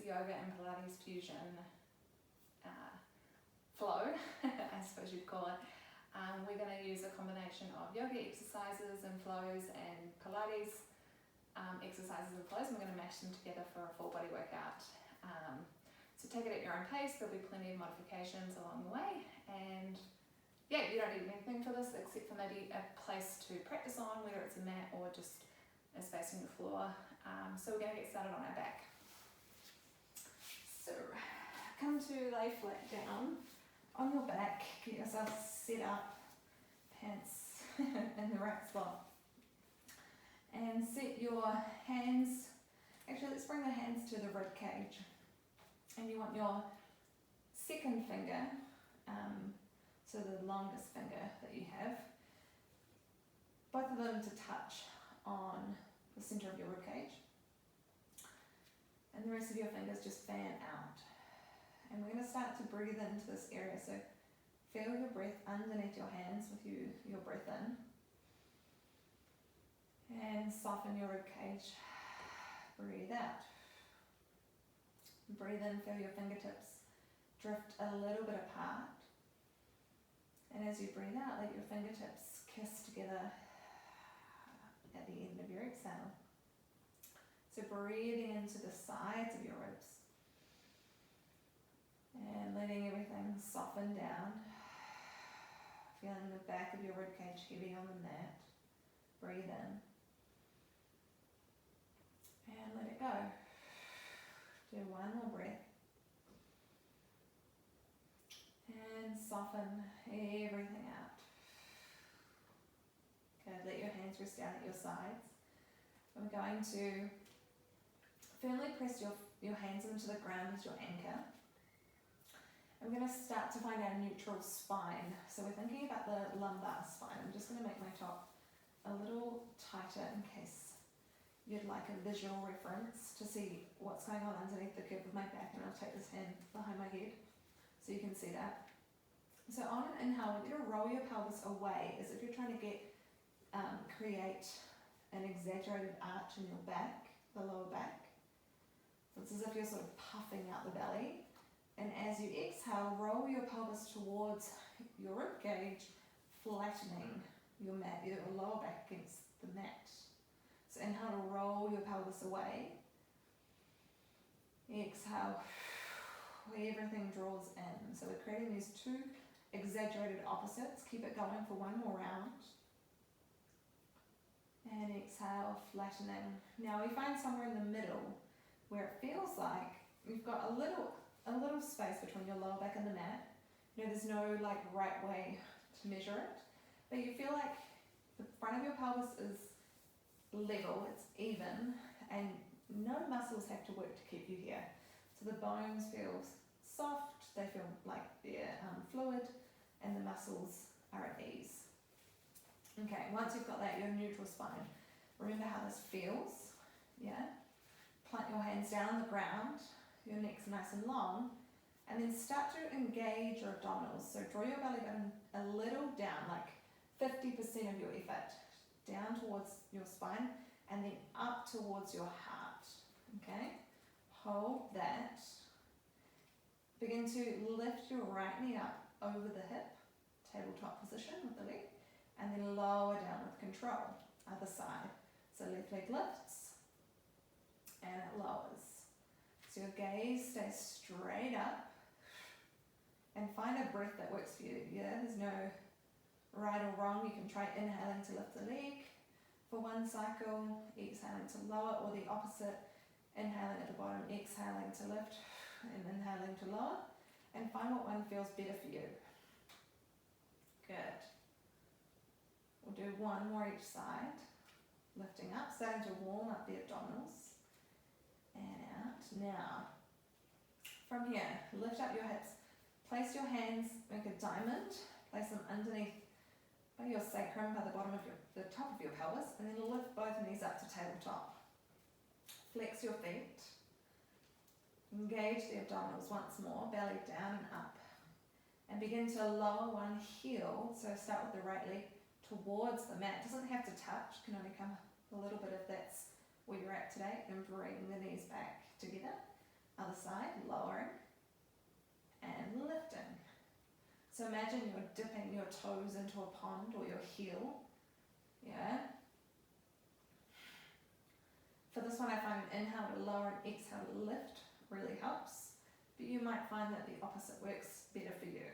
yoga and Pilates fusion flow, I suppose you'd call it. We're going to use a combination of yoga exercises and flows and Pilates exercises and flows, and we're going to mash them together for a full body workout. So take it at your own pace. There'll be plenty of modifications along the way, and yeah, you don't need anything for this except for maybe a place to practice on, whether it's a mat or just a space on the floor. So we're going to get started on our back. So come to lay flat down on your back, get yourself set up, pants in the right spot, and set your hands, actually let's bring the hands to the rib cage, and you want your second finger, so the longest finger that you have, both of them to touch on the center of your rib cage, and the rest of your fingers just fan out. And we're going to start to breathe into this area, so feel your breath underneath your hands with your breath in, and soften your rib cage. Breathe out. Breathe in, feel your fingertips drift a little bit apart, and as you breathe out, let your fingertips kiss together at the end of your exhale. So breathing into the sides of your ribs and letting everything soften down, feeling the back of your rib cage heavy on the mat. Breathe in and let it go. Do one more breath and soften everything out. Good, let your hands rest down at your sides. I'm going to firmly press your hands into the ground as your anchor. I'm going to start to find our neutral spine. So we're thinking about the lumbar spine. I'm just going to make my top a little tighter in case you'd like a visual reference to see what's going on underneath the curve of my back, and I'll take this hand behind my head so you can see that. So on an inhale, I want you to roll your pelvis away as if you're trying to create an exaggerated arch in your back, the lower back. So it's as if you're sort of puffing out the belly. And as you exhale, roll your pelvis towards your rib cage, flattening your mat, your lower back against the mat. So inhale to roll your pelvis away. Exhale, everything draws in. So we're creating these two exaggerated opposites. Keep it going for one more round. And exhale, flattening. Now we find somewhere in the middle where it feels like you've got a little space between your lower back and the mat. You know, there's no like right way to measure it, but you feel like the front of your pelvis is level, it's even, and no muscles have to work to keep you here. So the bones feel soft, they feel like they're fluid, and the muscles are at ease. Okay, once you've got that, your neutral spine, remember how this feels, yeah? Plant your hands down on the ground, your neck's nice and long, and then start to engage your abdominals. So draw your belly button a little down, like 50% of your effort, down towards your spine, and then up towards your heart, okay? Hold that. Begin to lift your right knee up over the hip, tabletop position with the leg, and then lower down with control, other side. So left leg lifts, and it lowers. So your gaze stays straight up, and find a breath that works for you. Yeah, there's no right or wrong. You can try inhaling to lift the leg for one cycle, exhaling to lower, or the opposite, inhaling at the bottom, exhaling to lift, and inhaling to lower, and find what one feels better for you. Good. We'll do one more each side, lifting up, starting to warm up the abdominals. And out. Now, from here, lift up your hips. Place your hands, make a diamond, place them underneath by your sacrum, by the bottom of the top of your pelvis, and then lift both knees up to tabletop. Flex your feet. Engage the abdominals once more, belly down and up. And begin to lower one heel, so start with the right leg towards the mat. It doesn't have to touch, can only come a little bit if that's where you're at today, and bring the knees back together. Other side, lowering and lifting. So imagine you're dipping your toes into a pond or your heel. Yeah. For this one I find inhale to lower and exhale to lift really helps. But you might find that the opposite works better for you.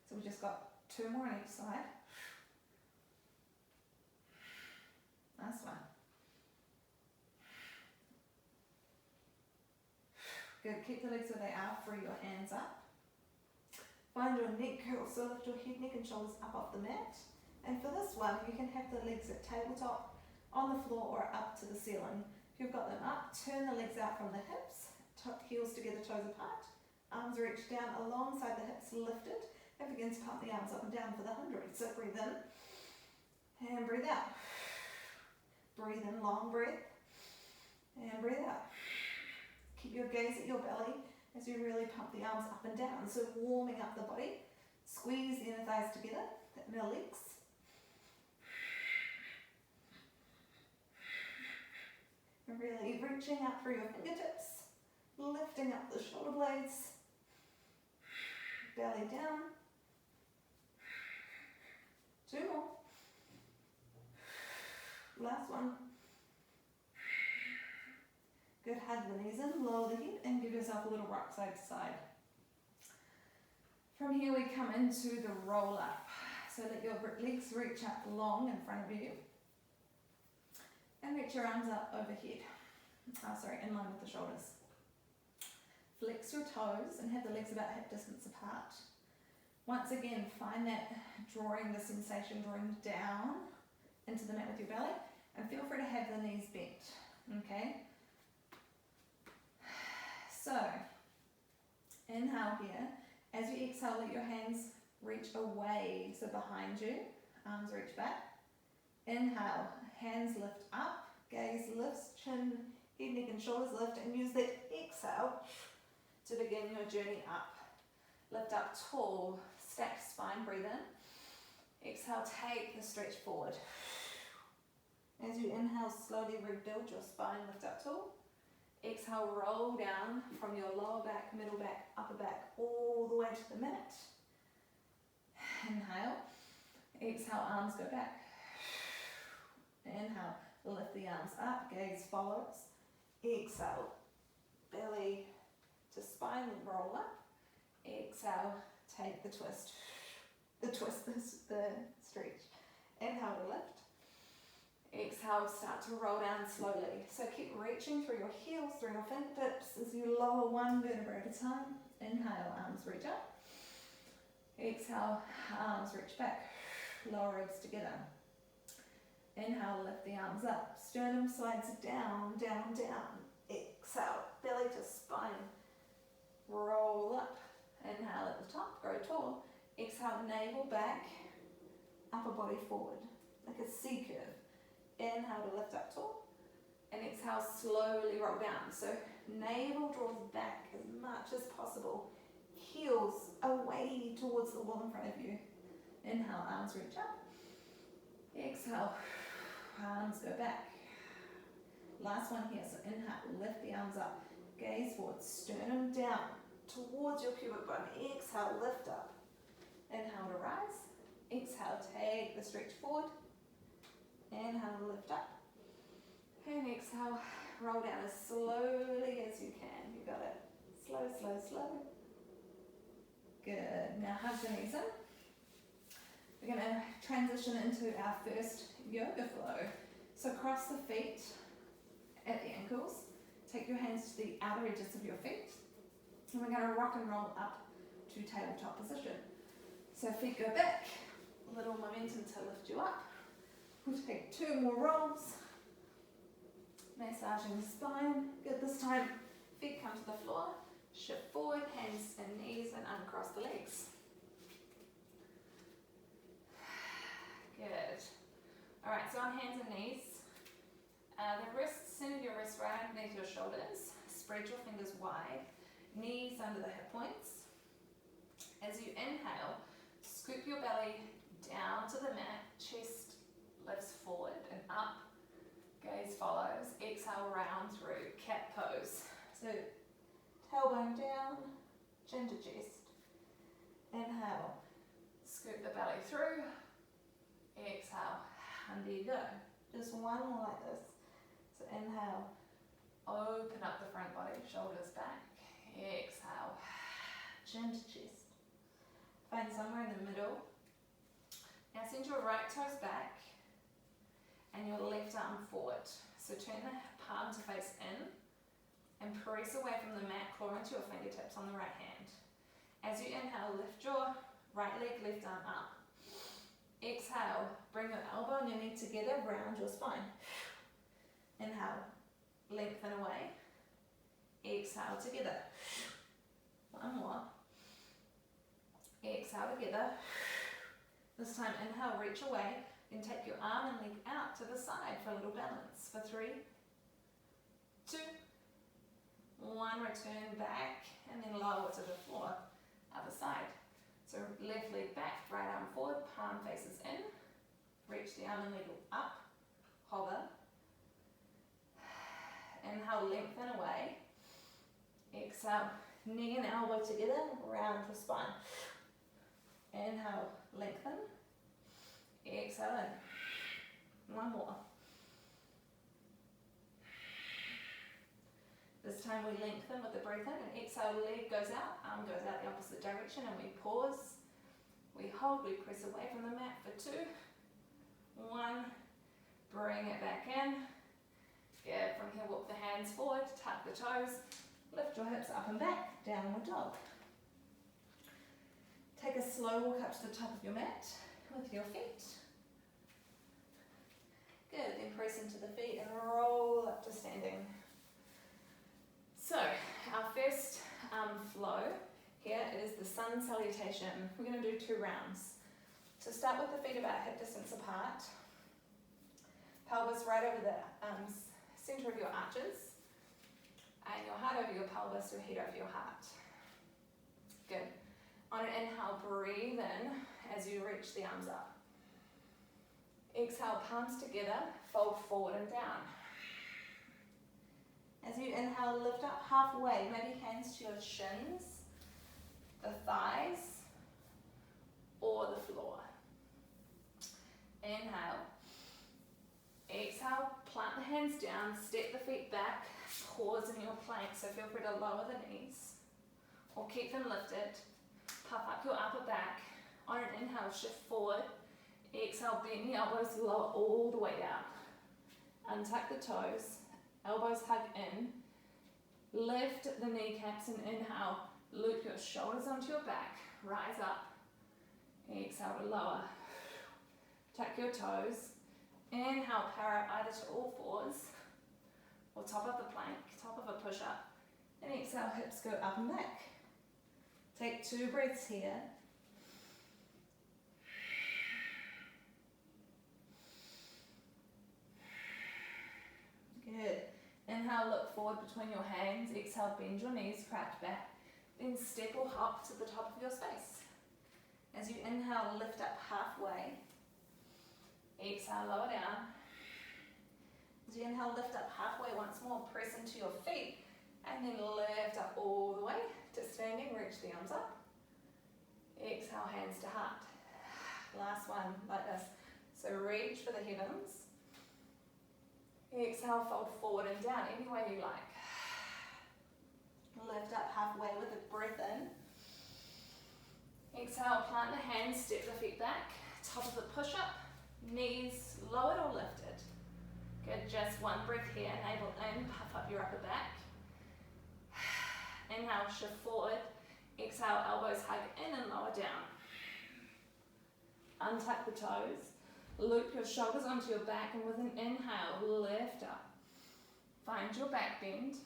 So we just got 2 more on each side. Last one. Good, keep the legs where they are, free your hands up. Find your neck curl, so lift your head, neck and shoulders up off the mat. And for this one, you can have the legs at tabletop, on the floor or up to the ceiling. If you've got them up, turn the legs out from the hips, heels together, toes apart. Arms reach down alongside the hips, lifted. And begin to pump the arms up and down for the 100. So breathe in and breathe out. Breathe in, long breath, and breathe out. Keep your gaze at your belly as you really pump the arms up and down. So warming up the body. Squeeze the inner thighs together, the inner legs. And really reaching out through your fingertips, lifting up the shoulder blades, belly down. 2 more. Last one. Good, hug the knees in, lower the head and give yourself a little rock side to side. From here we come into the roll up. So let your legs reach up long in front of you. And reach your arms up overhead. In line with the shoulders. Flex your toes and have the legs about hip distance apart. Once again, find that drawing the sensation, drawing down into the mat with your belly, and feel free to have the knees bent, okay? So, inhale here. As you exhale, let your hands reach away, so behind you, arms reach back. Inhale, hands lift up, gaze lifts, chin, head, neck and shoulders lift, and use that exhale to begin your journey up. Lift up tall, stacked spine, breathe in. Exhale, take the stretch forward. As you inhale, slowly rebuild your spine, lift up tall. Exhale, roll down from your lower back, middle back, upper back, all the way to the mat. Inhale. Exhale, arms go back. Inhale, lift the arms up, gaze follows. Exhale, belly to spine, roll up. Exhale, take the twist. The stretch. Inhale to lift. Exhale, start to roll down slowly. So keep reaching through your heels, through your fingertips as you lower one vertebra at a time. Inhale, arms reach up. Exhale, arms reach back. Lower ribs together. Inhale, lift the arms up. Sternum slides down, down, down. Exhale, belly to spine. Roll up. Inhale at the top, grow tall. Exhale, navel back. Upper body forward, like a C curve. Inhale to lift up tall. And exhale, slowly roll down. So navel draws back as much as possible. Heels away towards the wall in front of you. Inhale, arms reach up. Exhale, arms go back. Last one here, so inhale, lift the arms up. Gaze forward, sternum down towards your pubic bone. Exhale, lift up. Inhale to rise. Exhale, take the stretch forward. Inhale, lift up. And exhale, roll down as slowly as you can. You got it. Slow, slow, slow. Good. Now hug the knees in. We're going to transition into our first yoga flow. So cross the feet at the ankles. Take your hands to the outer edges of your feet. And we're going to rock and roll up to tabletop position. So feet go back. A little momentum to lift you up. We'll take 2 more rolls. Massaging the spine. Good. This time, feet come to the floor. Shift forward, hands and knees, and uncross the legs. Good. Alright, so on hands and knees. The wrists, center your wrists right underneath your shoulders. Spread your fingers wide. Knees under the hip points. As you inhale, scoop your belly down to the mat. Chest lifts forward and up. Gaze follows. Exhale, round through cat pose. So tailbone down, chin to chest. Inhale, scoop the belly through. Exhale, and there you go. Just one more like this. So inhale, open up the front body, shoulders back. Exhale, chin to chest. Find somewhere in the middle. Now send your right toes back and your left arm forward. So turn the palm to face in and press away from the mat, claw into your fingertips on the right hand. As you inhale, lift your right leg, left arm up. Exhale, bring your elbow and your knee together, round your spine. Inhale, lengthen away. Exhale together. One more. Exhale together. This time inhale, reach away, then take your arm and leg out to the side for a little balance. For 3, 2, 1, return back and then lower to the floor. Other side. So left leg back, right arm forward, palm faces in. Reach the arm and leg up, hover. Inhale, lengthen away. Exhale, knee and elbow together, round the spine. Inhale, lengthen. Exhale in. One more. This time we lengthen with the breath in and exhale, leg goes out, arm goes out the opposite direction and we pause. We hold, we press away from the mat for 2, 1, bring it back in. Good, from here walk the hands forward, tuck the toes, lift your hips up and back, downward dog. Take a slow walk up to the top of your mat with your feet. Good, then press into the feet and roll up to standing. So, our first flow here is the sun salutation. We're going to do 2 rounds. So start with the feet about hip distance apart. Pelvis right over the center of your arches. And your heart over your pelvis, your head over your heart. Good. On an inhale, breathe in as you reach the arms up. Exhale, palms together, fold forward and down. As you inhale, lift up halfway, maybe hands to your shins, the thighs, or the floor. Inhale. Exhale, plant the hands down, step the feet back, pause in your plank, so feel free to lower the knees, or keep them lifted. Puff up your upper back. On an inhale, shift forward. Exhale, bend the elbows, lower all the way down. Untuck the toes. Elbows hug in, lift the kneecaps and inhale, loop your shoulders onto your back, rise up, exhale to lower, tuck your toes, inhale, power up either to all fours, or top of the plank, top of a push-up, and exhale, hips go up and back. Take 2 breaths here. Good. Inhale, look forward between your hands. Exhale, bend your knees, crouch back. Then step or hop to the top of your space. As you inhale, lift up halfway. Exhale, lower down. As you inhale, lift up halfway once more. Press into your feet. And then lift up all the way to standing. Reach the arms up. Exhale, hands to heart. Last one, like this. So reach for the heavens. Exhale, fold forward and down, any way you like. Lift up halfway with a breath in. Exhale, plant the hands, step the feet back. Top of the push-up, knees lowered or lifted. Good, just one breath here. Navel in, puff up your upper back. Inhale, shift forward. Exhale, elbows hug in and lower down. Untuck the toes. Loop your shoulders onto your back and with an inhale, lift up. Find your back bend.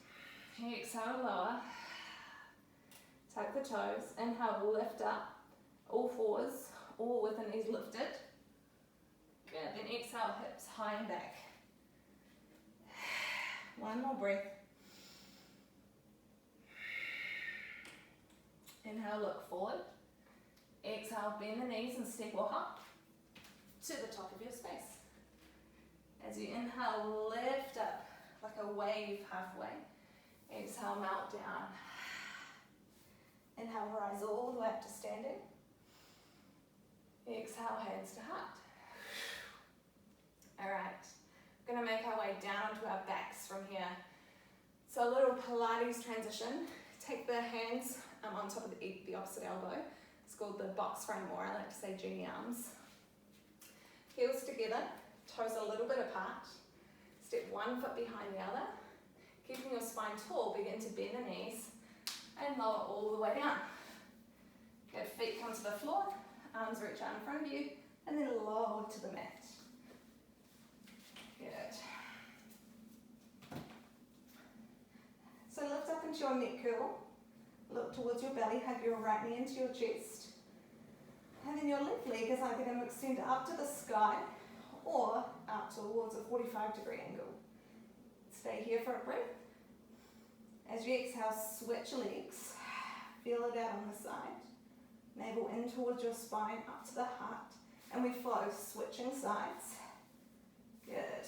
Exhale, lower. Tuck the toes. Inhale, lift up. All fours, all with the knees lifted. Good. Then exhale, hips high and back. One more breath. Inhale, look forward. Exhale, bend the knees and step or hop to the top of your space. As you inhale, lift up like a wave halfway. Exhale, melt down. Inhale, rise all the way up to standing. Exhale, hands to heart. Alright, we're going to make our way down onto our backs from here. So a little pilates transition. Take the hands on top of the opposite elbow. It's called the box frame, or I like to say genie arms. Heels together, toes a little bit apart. Step one foot behind the other. Keeping your spine tall, begin to bend the knees and lower all the way down. Good, feet come to the floor, arms reach out in front of you, and then lower to the mat. Good. So lift up into your neck curl. Look towards your belly, hug your right knee into your chest. And then your left leg is either going to extend up to the sky or out towards a 45-degree angle. Stay here for a breath. As you exhale, switch legs. Feel it out on the side. Navel in towards your spine, up to the heart. And we flow, switching sides. Good.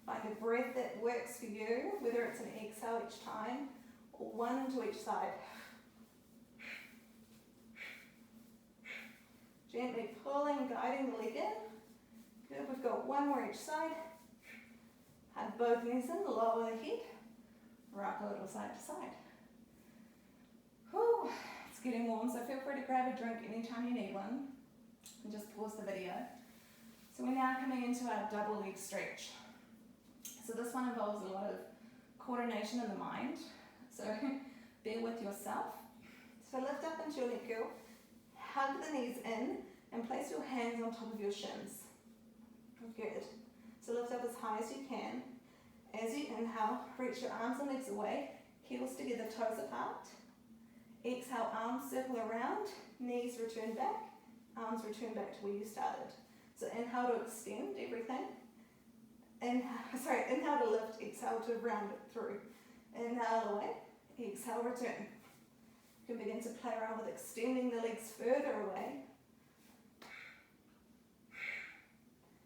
Find a breath that works for you, whether it's an exhale each time or one to each side. Gently pulling, guiding the leg in. Good, we've got one more each side. Hug both knees in, lower the head. Rock a little side to side. Whew, it's getting warm, so feel free to grab a drink anytime you need one. And just pause the video. So we're now coming into our double leg stretch. So this one involves a lot of coordination in the mind. So bear with yourself. So lift up into your leg curl. Hug the knees in and place your hands on top of your shins. Good. So lift up as high as you can. As you inhale, reach your arms and legs away, heels together, toes apart. Exhale, arms circle around, knees return back, arms return back to where you started. So inhale to extend everything. Inhale to lift, exhale to round it through. Inhale away, exhale, return. You can begin to play around with extending the legs further away.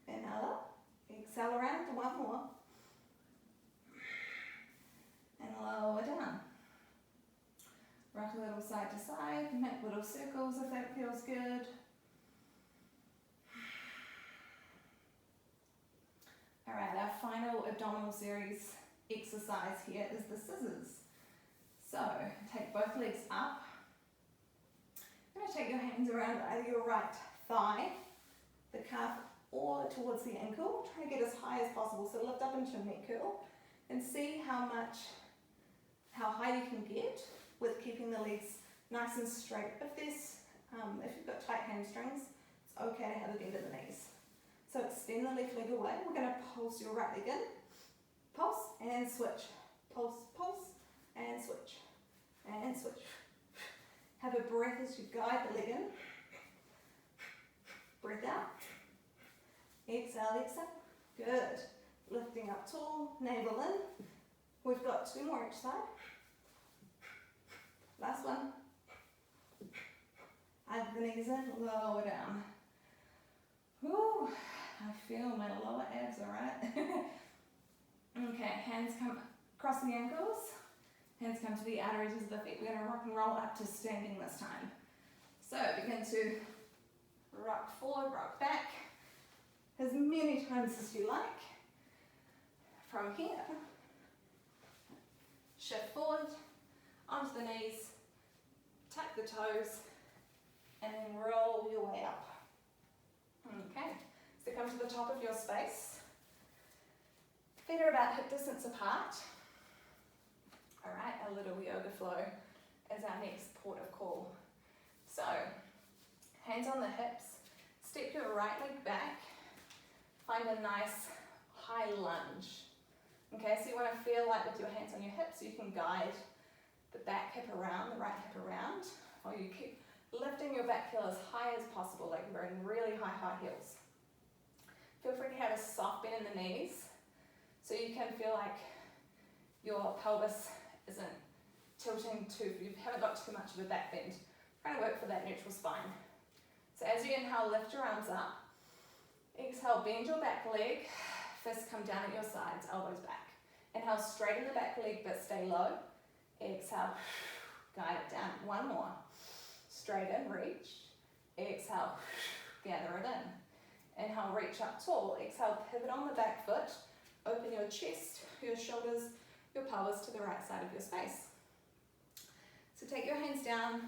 Inhale up, exhale around to one more. And lower down. Rock a little side to side, make little circles if that feels good. Alright, our final abdominal series exercise here is the scissors. So, take both legs up. You're going to take your hands around either your right thigh, the calf, or towards the ankle. Try to get as high as possible. So lift up into a neck curl and see how high you can get with keeping the legs nice and straight. If you've got tight hamstrings, it's okay to have a bend in the knees. So extend the left leg away. We're going to pulse your right leg in. Pulse and switch. Pulse, pulse, and switch. And switch. Have a breath as you guide the leg in. Breath out. Exhale, exhale. Good. Lifting up tall, navel in. We've got two more each side. Last one. Hug the knees in, lower down. Whew, I feel my lower abs, alright? Okay, hands come across the ankles. Hands come to the outer edges of the feet. We're going to rock and roll up to standing this time. So begin to rock forward, rock back, as many times as you like. From here, shift forward, onto the knees, tuck the toes, and then roll your way up. Okay, so come to the top of your space. Feet are about hip distance apart. Alright, a little yoga flow is our next port of call. So, hands on the hips, step your right leg back, find a nice high lunge. Okay, so you want to feel like with your hands on your hips, you can guide the back hip around, the right hip around, or you keep lifting your back heel as high as possible, like you're wearing really high heels. Feel free to have a soft bend in the knees, so you can feel like your pelvis isn't tilting you haven't got too much of a back bend. Trying to work for that neutral spine. So as you inhale, lift your arms up. Exhale, bend your back leg. Fists come down at your sides, elbows back. Inhale, straighten the back leg but stay low. Exhale, guide it down. One more. Straighten, reach. Exhale, gather it in. Inhale, reach up tall. Exhale, pivot on the back foot. Open your chest, your shoulders, your pelvis to the right side of your space. So take your hands down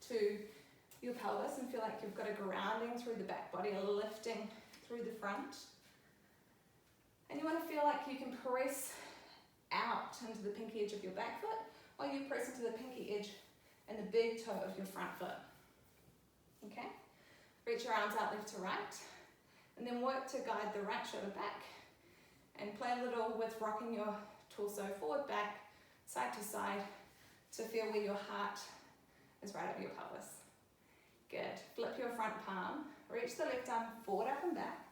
to your pelvis and feel like you've got a grounding through the back body, a lifting through the front. And you want to feel like you can press out into the pinky edge of your back foot while you press into the pinky edge and the big toe of your front foot. Okay? Reach your arms out left to right, and then work to guide the right shoulder back and play a little with rocking your torso forward, back, side to side to feel where your heart is right over your pelvis. Good. Flip your front palm, reach the left arm forward, up and back,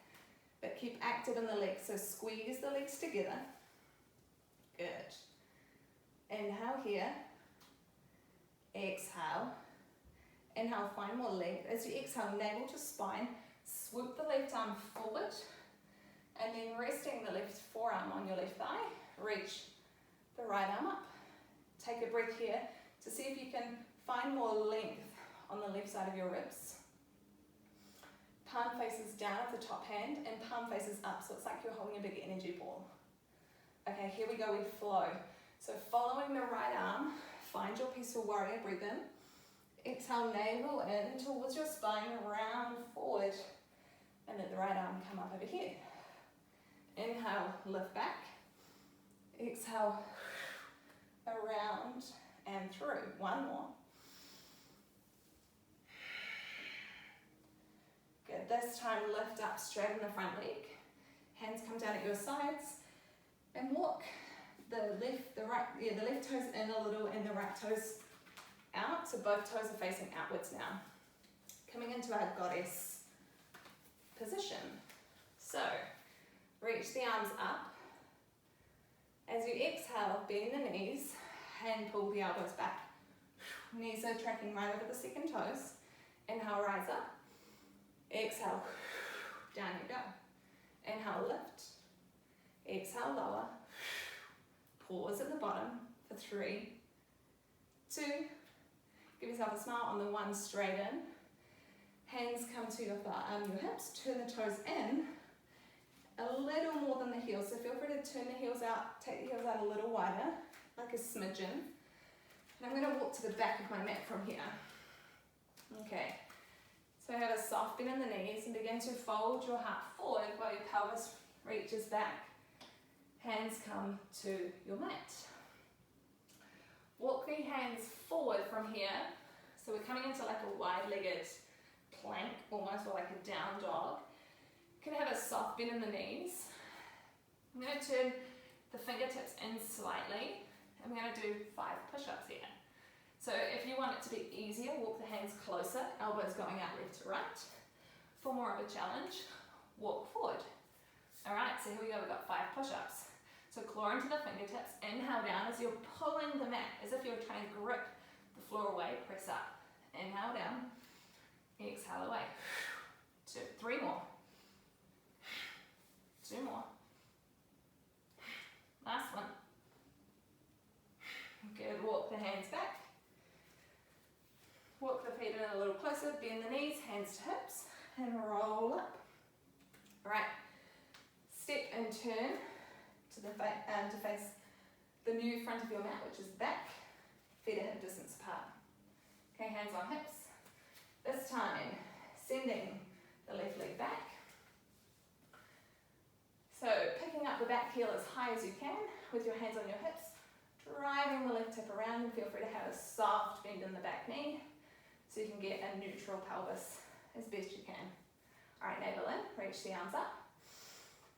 but keep active in the legs, so squeeze the legs together. Good. Inhale here. Exhale. Inhale, find more length. As you exhale, navel to spine, swoop the left arm forward, and then resting the left forearm on your left thigh, reach the right arm up. Take a breath here to see if you can find more length on the left side of your ribs. Palm faces down at the top hand and palm faces up, so it's like you're holding a big energy ball. Okay, here we go, we flow. So following the right arm, find your peaceful warrior, breathe in. Exhale, navel in towards your spine, round forward, and let the right arm come up over here. Inhale, lift back. Exhale, around and through. One more. Good. This time, lift up, straighten the front leg. Hands come down at your sides, and walk the left toes in a little, and the right toes out, so both toes are facing outwards now. Coming into our goddess position. So, reach the arms up. As you exhale, bend the knees, hand pull the elbows back. Knees are tracking right over the second toes. Inhale, rise up. Exhale, down you go. Inhale, lift. Exhale, lower. Pause at the bottom for 3, 2, give yourself a smile on the 1, straighten. Hands come to your hips, turn the toes in a little more than the heels. So feel free to turn the heels out, take the heels out a little wider, like a smidgen. And I'm going to walk to the back of my mat from here. Okay, so have a soft bend in the knees and begin to fold your heart forward while your pelvis reaches back. Hands come to your mat. Walk the hands forward from here. So we're coming into like a wide-legged plank, almost, or like a down dog. You can have a soft bend in the knees. I'm going to turn the fingertips in slightly. I'm going to do 5 push-ups here. So if you want it to be easier, walk the hands closer, elbows going out left to right. For more of a challenge, walk forward. All right, so here we go, we've got 5 push-ups. So claw into the fingertips, inhale down as you're pulling the mat, as if you're trying to grip the floor away, press up. Inhale down, exhale away. 2, 3 more. 2 more. Last one. Good, walk the hands back. Walk the feet in a little closer, bend the knees, hands to hips, and roll up. All right, step and turn to face the new front of your mat, which is back, feet are hip distance apart. Okay, hands on hips. This time, sending the left leg back. So picking up the back heel as high as you can with your hands on your hips, driving the left hip around, and feel free to have a soft bend in the back knee so you can get a neutral pelvis as best you can. All right, navel in, reach the arms up.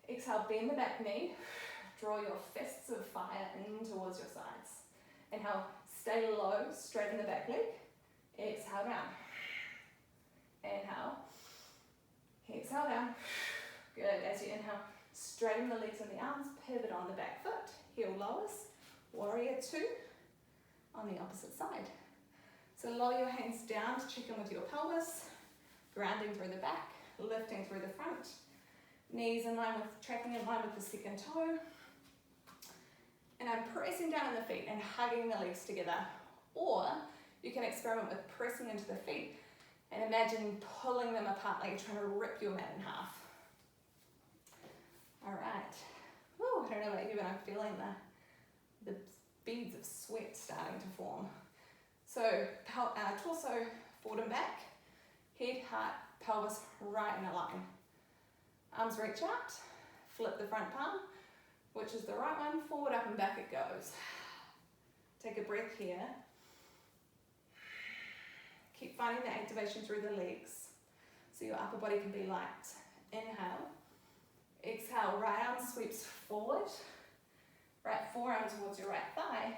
Exhale, bend the back knee. Draw your fists of fire in towards your sides. Inhale, stay low, straighten the back leg. Exhale down. Inhale. Exhale down. Good. As you inhale, straighten the legs and the arms, pivot on the back foot, heel lowers, warrior 2 on the opposite side. So lower your hands down to check in with your pelvis, grounding through the back, lifting through the front. Knees in line with, tracking in line with the second toe. and I'm pressing down on the feet and hugging the legs together. Or you can experiment with pressing into the feet and imagine pulling them apart like you're trying to rip your mat in half. All right. Woo, I don't know about you, but I'm feeling the beads of sweat starting to form. So torso forward and back, head, heart, pelvis right in a line. Arms reach out, flip the front palm, which is the right one, forward, up and back it goes. Take a breath here. Keep finding the activation through the legs so your upper body can be light. Inhale. Exhale, right arm sweeps forward. Right forearm towards your right thigh.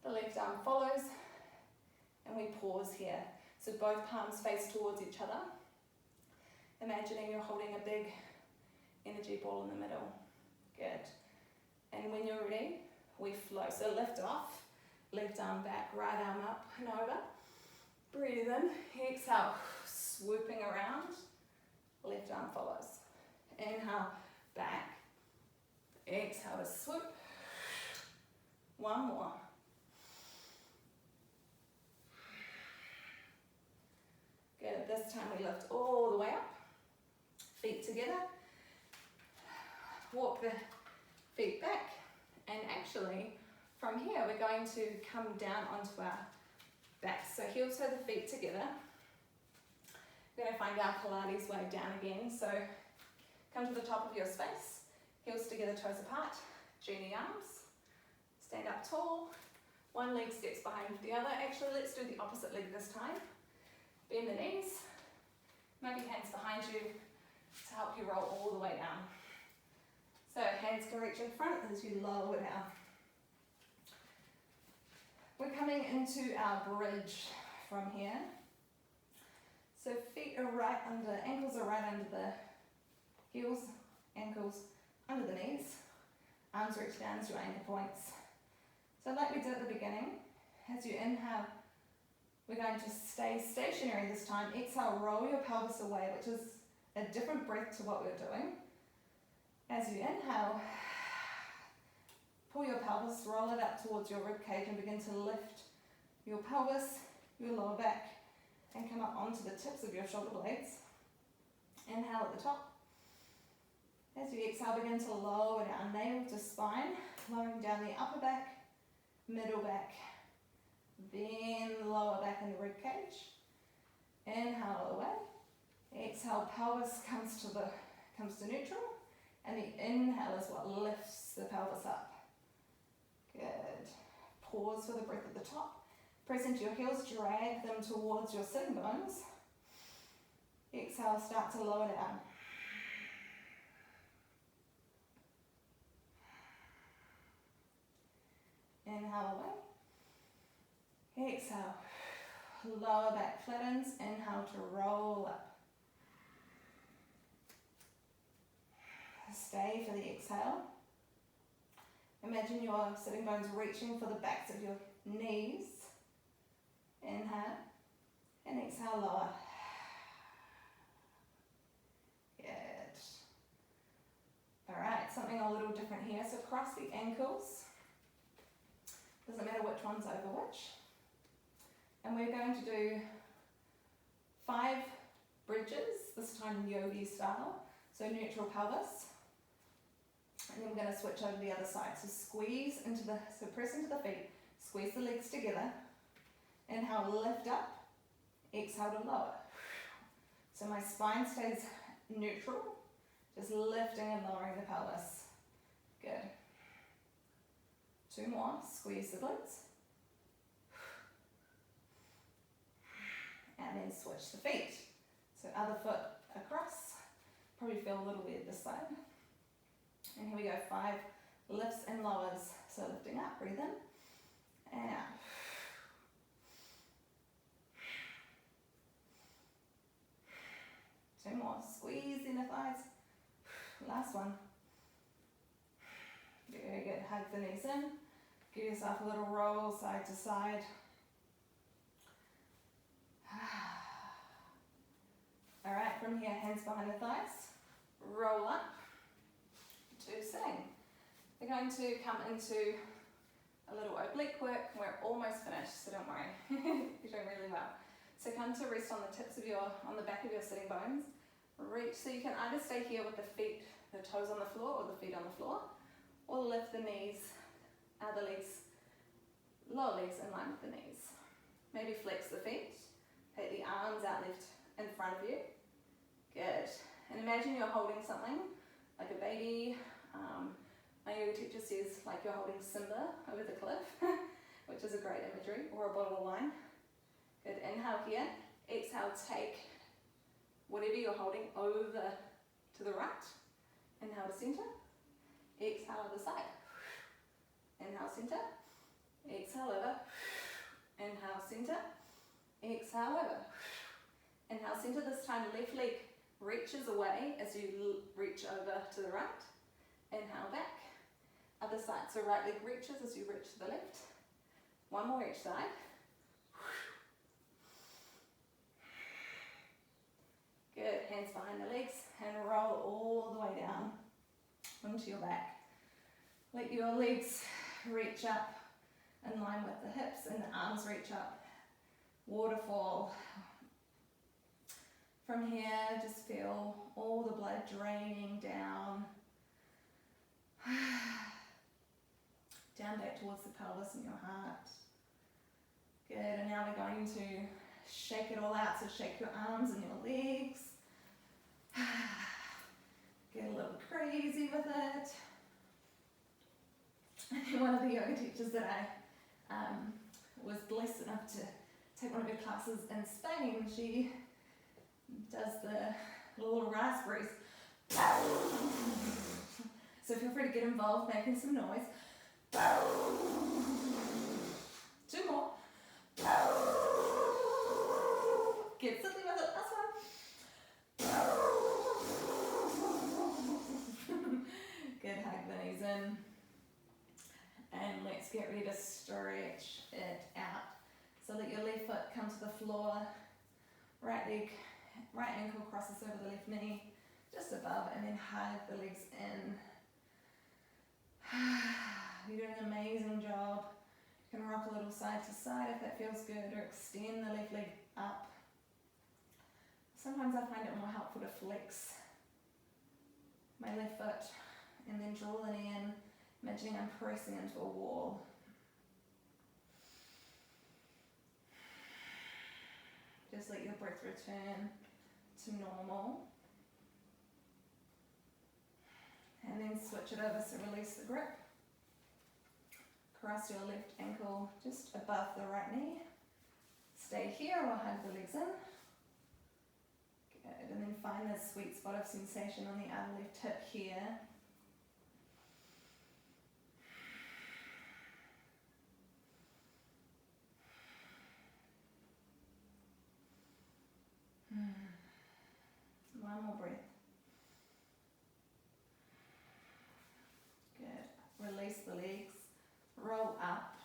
The left arm follows. And we pause here. So both palms face towards each other. Imagining you're holding a big energy ball in the middle. Good. And when you're ready, we flow. So lift off. Left arm back, right arm up and over. Breathe in. Exhale. Swooping around. Left arm follows. Inhale, back. Exhale to swoop. One more. Good. This time we lift all the way up. Feet together. Walk the feet back. And actually, from here, we're going to come down onto our backs. So heels toe the feet together. We're going to find our Pilates way down again. So come to the top of your space. Heels together, toes apart. Genie arms. Stand up tall. One leg steps behind the other. Actually, let's do the opposite leg this time. Bend the knees. Maybe hands behind you to help you roll all the way down. So hands can reach in front as you lower down. We're coming into our bridge from here. So feet are right under, ankles are right under the heels, ankles under the knees. Arms reach down to your ankle points. So like we did at the beginning, as you inhale, we're going to stay stationary this time. Exhale, roll your pelvis away, which is a different breath to what we're doing. As you inhale, pull your pelvis, roll it up towards your rib cage and begin to lift your pelvis, your lower back, and come up onto the tips of your shoulder blades. Inhale at the top. As you exhale, begin to lower down, navel to spine, lowering down the upper back, middle back, then lower back in the rib cage. Inhale away. Exhale, pelvis comes to neutral, and the inhale is what lifts the pelvis up. Good. Pause for the breath at the top. Press into your heels, drag them towards your sitting bones. Exhale, start to lower down. Inhale away. Exhale. Lower back flattens. Inhale to roll up. Stay for the exhale. Imagine your sitting bones reaching for the backs of your knees. Inhale. And exhale, lower. Good. Alright, something a little different here. So cross the ankles. Doesn't matter which one's over which. And we're going to do 5 bridges, this time yogi style. So neutral pelvis. And then we're going to switch over to the other side. So press into the feet, squeeze the legs together. Inhale, lift up. Exhale to lower. So my spine stays neutral, just lifting and lowering the pelvis. Good. 2 more, squeeze the glutes. And then switch the feet. So other foot across. Probably feel a little weird this side. And here we go, 5 lifts and lowers. So lifting up, breathe in, and out. Two more, squeeze the inner thighs. Last one. Very good, hug the knees in. Give yourself a little roll side to side. All right, from here, hands behind the thighs. Roll up to sitting. We're going going to come into a little oblique work. We're almost finished, so don't worry. You're doing really well. So come to rest on the back of your sitting bones. Reach, so you can either stay here with the feet, the toes on the floor, or the feet on the floor, or lift the knees, the legs, lower legs in line with the knees. Maybe flex the feet, take the arms out left in front of you. Good. And imagine you're holding something like a baby. My yoga teacher says like you're holding Simba over the cliff, which is a great imagery, or a bottle of wine. Good. Inhale here. Exhale, take whatever you're holding over to the right. Inhale to center. Exhale other side. Inhale center. Exhale over. Inhale center. Exhale over. Inhale center. This time left leg reaches away as you reach over to the right. Inhale back. Other side. So right leg reaches as you reach to the left. One more each side. Good. Hands behind the legs and roll all the way down onto your back. Let your legs reach up in line with the hips and the arms reach up. Waterfall. From here, just feel all the blood draining down. Down back towards the pelvis and your heart. Good, and now we're going to shake it all out. So shake your arms and your legs. Get a little crazy with it. And one of the yoga teachers that I was blessed enough to take one of her classes in Spain, she does the little raspberries. So feel free to get involved making some noise. Two more. Get silly with it. Last one. Good. Hug the knees in. And let's get ready to stretch it out. So let your left foot come to the floor. Right leg, right ankle crosses over the left knee, just above, and then hug the legs in. You're doing an amazing job. You can rock a little side to side if that feels good, or extend the left leg up. Sometimes I find it more helpful to flex my left foot and then draw the knee in, imagining I'm pressing into a wall. Just let your breath return to normal. And then switch it over, so release the grip. Cross your left ankle just above the right knee. Stay here or hug the legs in. Good, and then find the sweet spot of sensation on the outer left hip here. One more breath. Good. Release the legs. Roll up.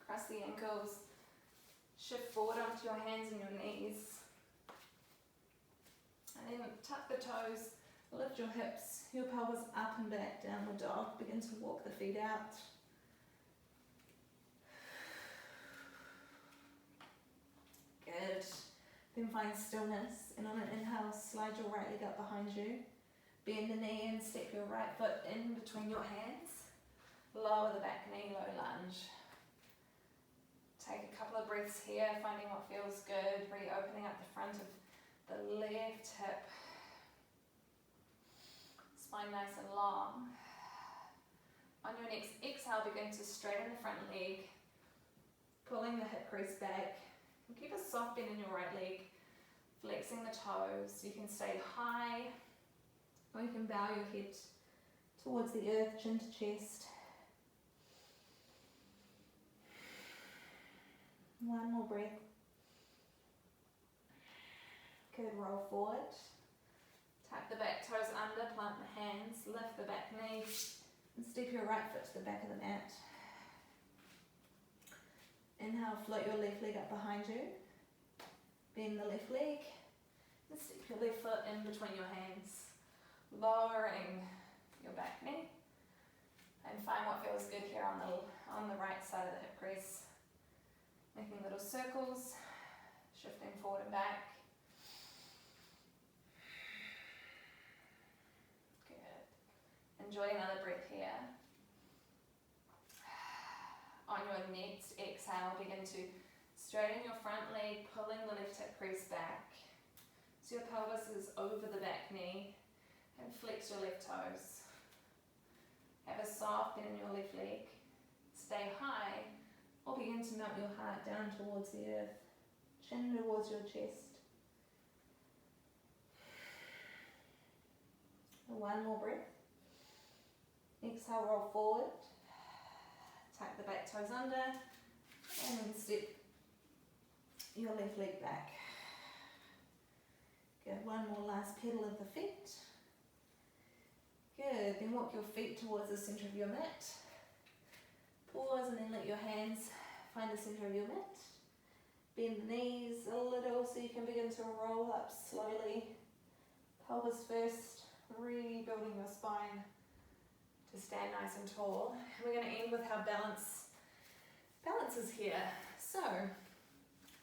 Cross the ankles. Shift forward onto your hands and your knees. And then tuck the toes. Lift your hips. Your pelvis up and back. Downward dog. Begin to walk the feet out. Good. Then find stillness, and on an inhale, slide your right leg up behind you. Bend the knee and step your right foot in between your hands. Lower the back knee, low lunge. Take a couple of breaths here, finding what feels good. Reopening up the front of the left hip. Spine nice and long. On your next exhale, begin to straighten the front leg. Pulling the hip crease back. Keep a soft bend in your right leg, flexing the toes. You can stay high, or you can bow your head towards the earth, chin to chest. One more breath. Good, roll forward. Tuck the back toes under, plant the hands, lift the back knee, and step your right foot to the back of the mat. Inhale, float your left leg up behind you. Bend the left leg. And step your left foot in between your hands. Lowering your back knee. And find what feels good here on the right side of the hip crease. Making little circles, shifting forward and back. Good. Enjoy another breath here. On your next exhale, begin to straighten your front leg, pulling the left hip crease back. So your pelvis is over the back knee, and flex your left toes. Have a soft bend in your left leg. Stay high, or begin to melt your heart down towards the earth, chin towards your chest. And one more breath. Exhale, roll forward. Tuck the back toes under, and then step your left leg back. Good, one more last pedal of the feet. Good, then walk your feet towards the center of your mat. Pause and then let your hands find the center of your mat. Bend the knees a little so you can begin to roll up slowly. Pelvis first, really building your spine to stand nice and tall. And we're going to end with our balance. Balance is here. So,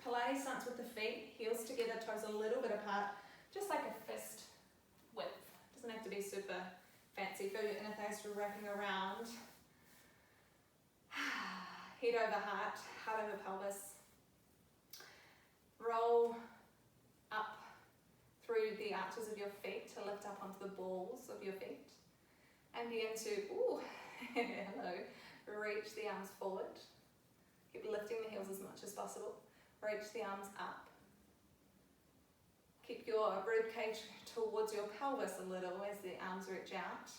Pilates starts with the feet, heels together, toes a little bit apart, just like a fist width. Doesn't have to be super fancy. Feel your inner thighs wrapping around. Head over heart, heart over pelvis. Roll up through the arches of your feet to lift up onto the balls of your feet. And begin to, hello, reach the arms forward. Keep lifting the heels as much as possible. Reach the arms up. Keep your rib cage towards your pelvis a little as the arms reach out.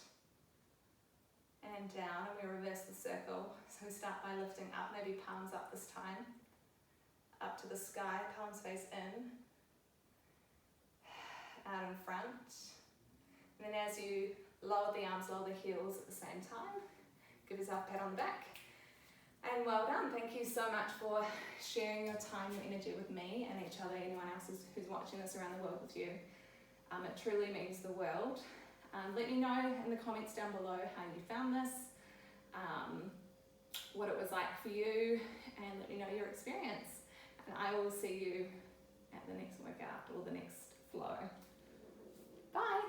And down, and we reverse the circle. So we start by lifting up, maybe palms up this time. Up to the sky, palms face in. Out in front. And then as you lower the arms, lower the heels at the same time. Give yourself a pat on the back. And well done. Thank you so much for sharing your time, your energy with me and each other, anyone else who's watching this around the world with you. It truly means the world. Let me know in the comments down below how you found this, what it was like for you, and let me know your experience. And I will see you at the next workout or the next flow.